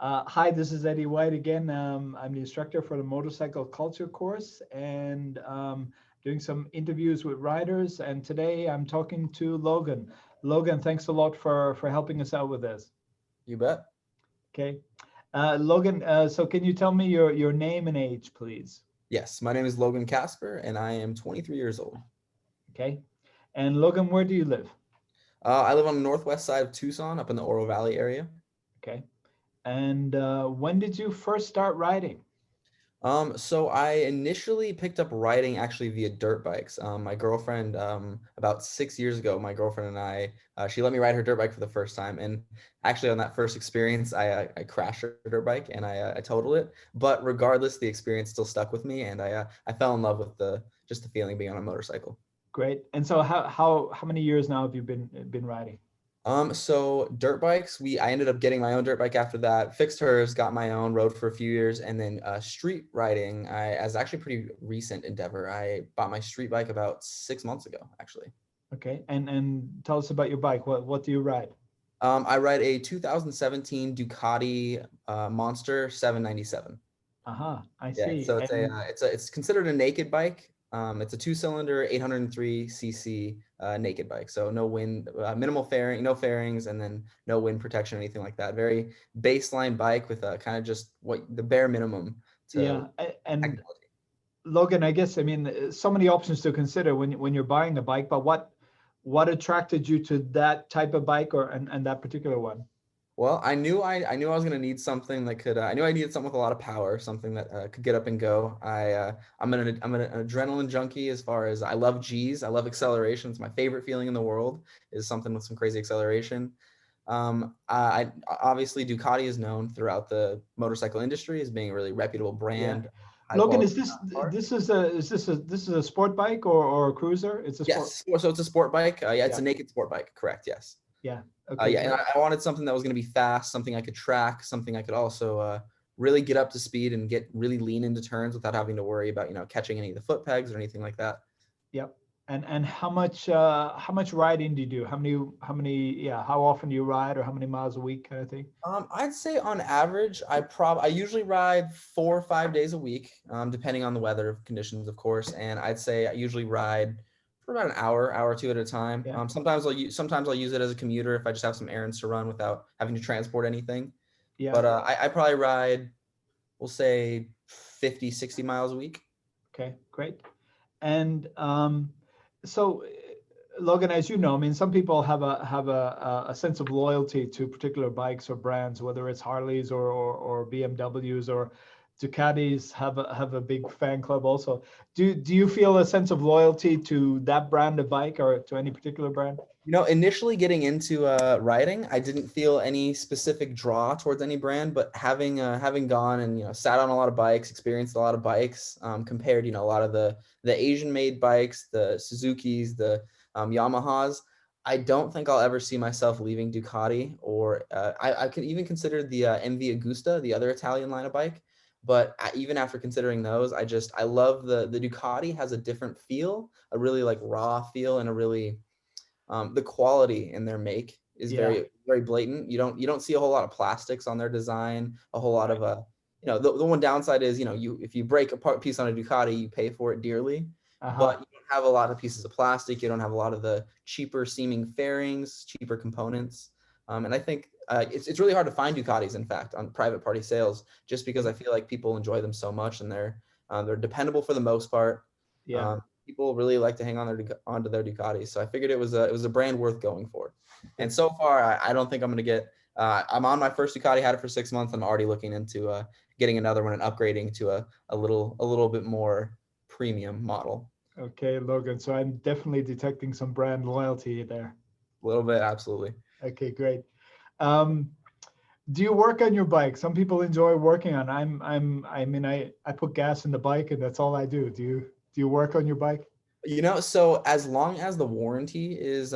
Hi, this is Eddie White again. I'm the instructor for the motorcycle culture course and doing some interviews with riders. And today I'm talking to Logan. Logan, thanks a lot for helping us out with this. You bet. Okay. Logan, so can you tell me your name and age, please? Yes, my name is Logan Casper, and I am 23 years old. Okay. And Logan, where do you live? I live on the northwest side of Tucson, up in the Oro Valley area. Okay. And when did you first start riding? So I initially picked up riding actually via dirt bikes. My girlfriend, about 6 years ago, my girlfriend and I, she let me ride her dirt bike for the first time. And actually, on that first experience, I crashed her dirt bike and I totaled it. But regardless, the experience still stuck with me, and I fell in love with the just the feeling being on a motorcycle. Great. And so how many years now have you been riding? So dirt bikes, I ended up getting my own dirt bike after that, fixed hers, got my own, rode for a few years, and then street riding, as actually a pretty recent endeavor. I bought my street bike about 6 months ago, actually. Okay. And tell us about your bike. What do you ride? I ride a 2017 Ducati Monster 797. Uh-huh. I Yeah, see. so And it's considered a naked bike. It's a two-cylinder, 803 cc naked bike. So no wind, minimal fairing, no fairings, and then no wind protection, anything like that. Very baseline bike with kind of just what the bare minimum to yeah, and technology. Logan, I guess I mean so many options to consider when you're buying a bike, but what attracted you to that type of bike or and that particular one? Well, I knew I was gonna need something that could. I knew I needed something with a lot of power, something that could get up and go. I'm an adrenaline junkie as far as I love G's. I love acceleration. It's my favorite feeling in the world is something with some crazy acceleration. Obviously Ducati is known throughout the motorcycle industry as being a really reputable Yeah. brand, high Logan, quality is this car. this is a is this a sport bike or a cruiser? It's a sport. Yes, so it's a sport bike. Yeah, it's Yeah. a naked sport bike. Correct. Yes. Yeah. Okay, Yeah, and great. I wanted something that was going to be fast, something I could track, something I could also really get up to speed and get really lean into turns without having to worry about catching any of the foot pegs or anything like that. Yep. And how much riding do you do? How often do you ride or how many miles a week kind of thing? I'd say on average, I usually ride 4 or 5 days a week, depending on the weather conditions, of course. And I'd say I usually ride for about an hour or two at a time. Yeah. Sometimes I'll use it as a commuter if I just have some errands to run without having to transport anything. Yeah. But I probably ride, we'll say 50, 60 miles a week. Okay, great. And so, Logan, as you know, I mean, some people have a sense of loyalty to particular bikes or brands, whether it's Harleys or BMWs or Ducatis have a big fan club also. Do you feel a sense of loyalty to that brand of bike or to any particular brand? Initially getting into riding, I didn't feel any specific draw towards any brand, but having gone and sat on a lot of bikes, experienced a lot of bikes, compared a lot of the Asian made bikes, the Suzukis, the Yamahas. I don't think I'll ever see myself leaving Ducati, or I could even consider the MV Agusta, the other Italian line of bike. But even after considering those, I love the Ducati has a different feel, a really like raw feel, and a really the quality in their make is Yeah, very blatant. You don't see a whole lot of plastics on their design, a whole lot right. of the one downside is you if you break a piece on a Ducati, you pay for it dearly, but Uh-huh. you don't have a lot of pieces of plastic. You don't have a lot of the cheaper seeming fairings, cheaper components. And I think it's really hard to find Ducatis, in fact, on private party sales, just because I feel like people enjoy them so much, and they're dependable for the most part. Yeah. People really like to hang on onto their Ducatis. So I figured it was a brand worth going for. And so far, I don't think I'm gonna get. I'm on my first Ducati, had it for 6 months. I'm already looking into getting another one and upgrading to a little bit more premium model. Okay, Logan. So I'm definitely detecting some brand loyalty there. A little bit, absolutely. Okay, great. Um, do you work on your bike? Some people enjoy working on. I mean, I put gas in the bike and that's all I do. Do you work on your bike? So as long as the warranty is,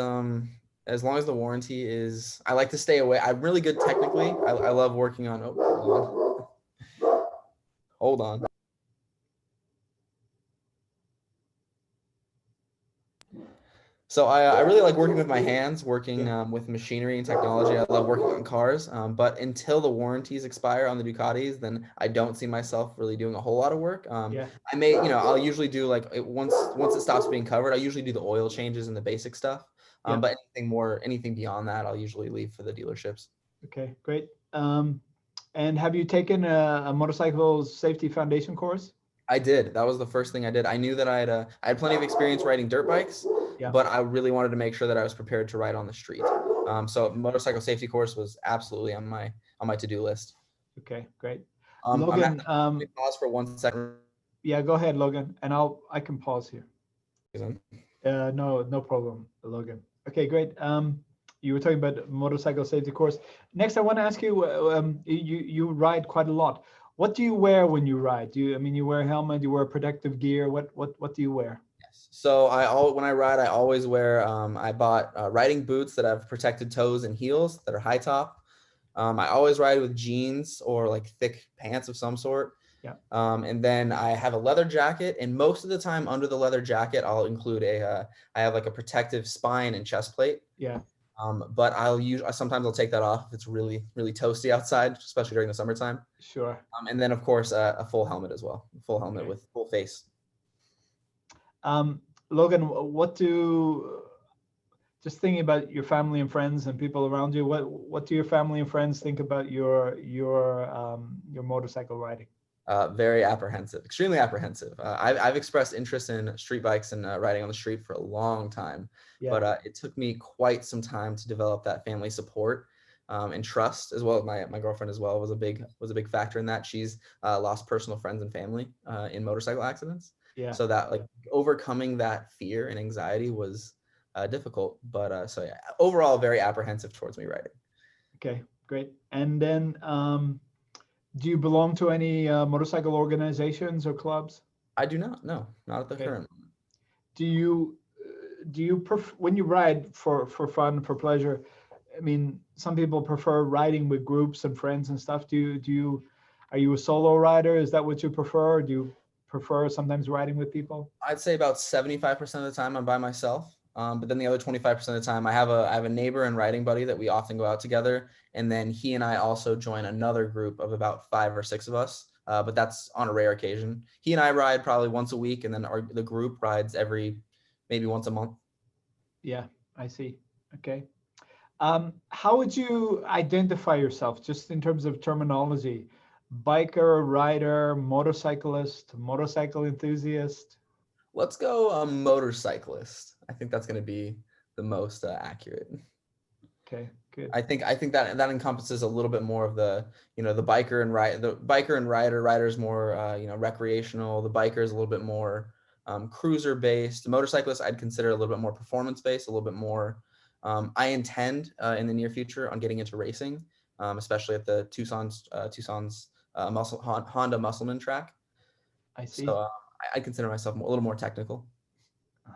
I like to stay away. I'm really good technically. I love working on. Oh, hold on. So I really like working with my hands, working Yeah, with machinery and technology. I love working on cars. But until the warranties expire on the Ducatis, then I don't see myself really doing a whole lot of work. yeah, I may, I'll usually do like once it stops being covered, I usually do the oil changes and the basic stuff. yeah. But anything beyond that, I'll usually leave for the dealerships. Okay, great. And have you taken a motorcycle safety foundation course? I did. That was the first thing I did. I knew that I had plenty of experience riding dirt bikes, Yeah. but I really wanted to make sure that I was prepared to ride on the street. So motorcycle safety course was absolutely on my to-do list. Okay, great. I'm at Logan, let me pause for 1 second. yeah, go ahead, Logan, and I can pause here. No, no problem, Logan. Okay, great. You were talking about motorcycle safety course. Next, I want to ask you, you ride quite a lot. What do you wear when you ride? I mean, you wear a helmet, you wear protective gear. What do you wear? So when I ride, I always wear. I bought riding boots that have protected toes and heels that are high top. I always ride with jeans or like thick pants of some sort. Yeah. And then I have a leather jacket, and most of the time under the leather jacket, I'll include I have like a protective spine and chest plate. Yeah. But sometimes I'll take that off if it's really, really toasty outside, especially during the summertime. Sure. And then of course a full helmet as well, full helmet Okay. with full face. Logan, just thinking about your family and friends and people around you, what do your family and friends think about your motorcycle riding? Very apprehensive, extremely apprehensive. I've expressed interest in street bikes and riding on the street for a long time, Yeah. but it took me quite some time to develop that family support and trust, as well as my girlfriend as well was a big factor in that. She's lost personal friends and family in motorcycle accidents. Yeah. So that like overcoming that fear and anxiety was difficult, but so yeah, overall very apprehensive towards me riding. Okay, great. And then, do you belong to any motorcycle organizations or clubs? I do not, no, not at the Okay. current moment. When you ride for fun, for pleasure? I mean, some people prefer riding with groups and friends and stuff. Are you a solo rider? Is that what you prefer? Or do you prefer sometimes riding with people? I'd say about 75% of the time I'm by myself. But then the other 25% of the time I have a neighbor and riding buddy that we often go out together. And then he and I also join another group of about 5 or 6 of us. But that's on a rare occasion. He and I ride probably once a week, and then the group rides maybe once a month. Yeah, I see. Okay. How would you identify yourself just in terms of terminology? Biker, rider, motorcyclist, motorcycle enthusiast? Let's go motorcyclist. I think that's going to be the most accurate. Okay, good. I think that encompasses a little bit more of the the biker and rider is more recreational. The biker is a little bit more cruiser based. The motorcyclist I'd consider a little bit more performance based, a little bit more. I intend in the near future on getting into racing, especially at the Tucson's Honda Muscleman track. I see. So I consider myself a little more technical.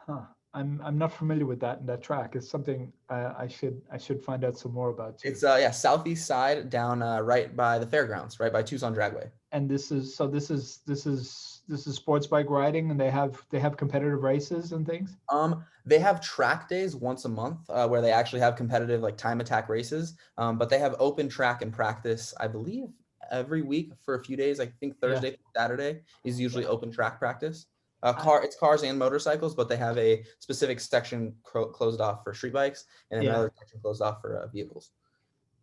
Huh. I'm not familiar with that track. It's something I should find out some more about too. It's southeast side down right by the fairgrounds, right by Tucson Dragway. And this is sports bike riding, and they have competitive races and things. They have track days once a month where they actually have competitive like time attack races. But they have open track and practice, I believe, every week for a few days. I think Thursday, Saturday is usually open track practice. It's cars and motorcycles, but they have a specific section closed off for street bikes and another section closed off for vehicles.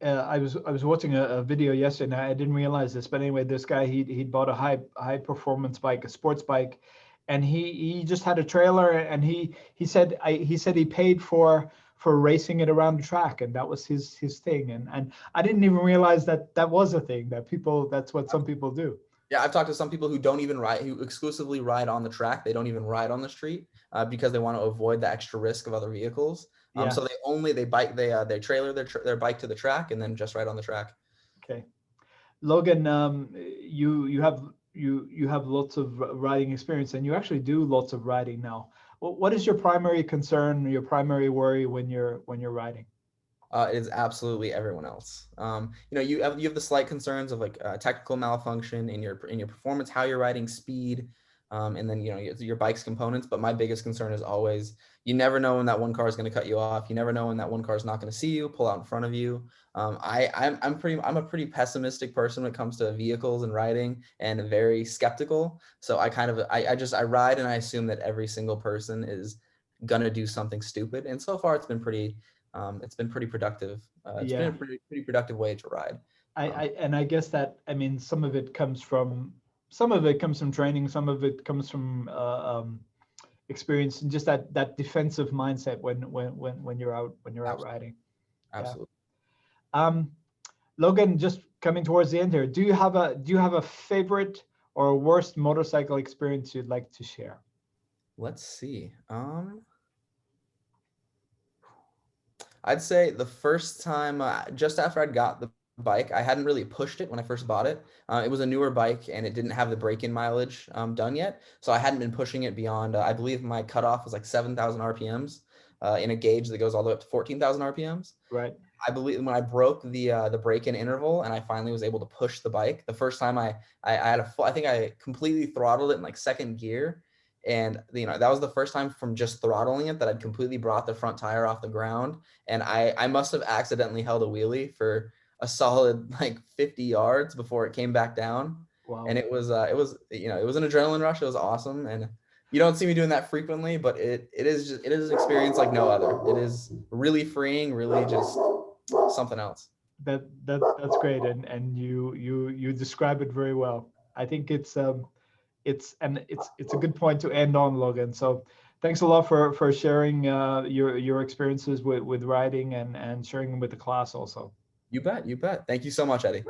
I was watching a video yesterday, and I didn't realize this, but anyway, this guy he'd bought a high performance bike, a sports bike, and he just had a trailer, and he said he paid for racing it around the track, and that was his thing, and I didn't even realize that was a thing that's what some people do. Yeah, I've talked to some people who don't even ride, who exclusively ride on the track. They don't even ride on the street because they want to avoid the extra risk of other vehicles. So they trailer their bike to the track and then just ride on the track. Okay, Logan, you have lots of riding experience, and you actually do lots of riding now. What is your primary concern, your primary worry when you're riding? It is absolutely everyone else. You have the slight concerns of like technical malfunction in your performance, how you're riding, speed, and then your bike's components. But my biggest concern is always, you never know when that one car is going to cut you off. You never know when that one car is not going to see you, pull out in front of you. I'm a pretty pessimistic person when it comes to vehicles and riding, and very skeptical. So I ride and I assume that every single person is gonna do something stupid. And so far it's been pretty productive. It's been Yeah. a pretty productive way to ride. And I guess that, I mean, some of it comes from training, some of it comes from experience, and just that defensive mindset when you're out Absolutely. riding. Absolutely. Yeah. Logan, just coming towards the end here, do you have a favorite or a worst motorcycle experience you'd like to share? Let's see. I'd say the first time, just after I'd got the bike, I hadn't really pushed it when I first bought it. It was a newer bike and it didn't have the break-in mileage done yet. So I hadn't been pushing it beyond, I believe my cutoff was like 7,000 RPMs in a gauge that goes all the way up to 14,000 RPMs. Right. I believe when I broke the break-in interval and I finally was able to push the bike, the first time I had I think I completely throttled it in like second gear. And that was the first time from just throttling it that I'd completely brought the front tire off the ground. And I must have accidentally held a wheelie for a solid like 50 yards before it came back down. Wow. And it was an adrenaline rush. It was awesome. And you don't see me doing that frequently, but it is an experience like no other. It is really freeing, really just something else. That's great, and you describe it very well. I think it's a good point to end on, Logan. So thanks a lot for sharing your experiences with riding and sharing them with the class also. You bet. Thank you so much, Eddy.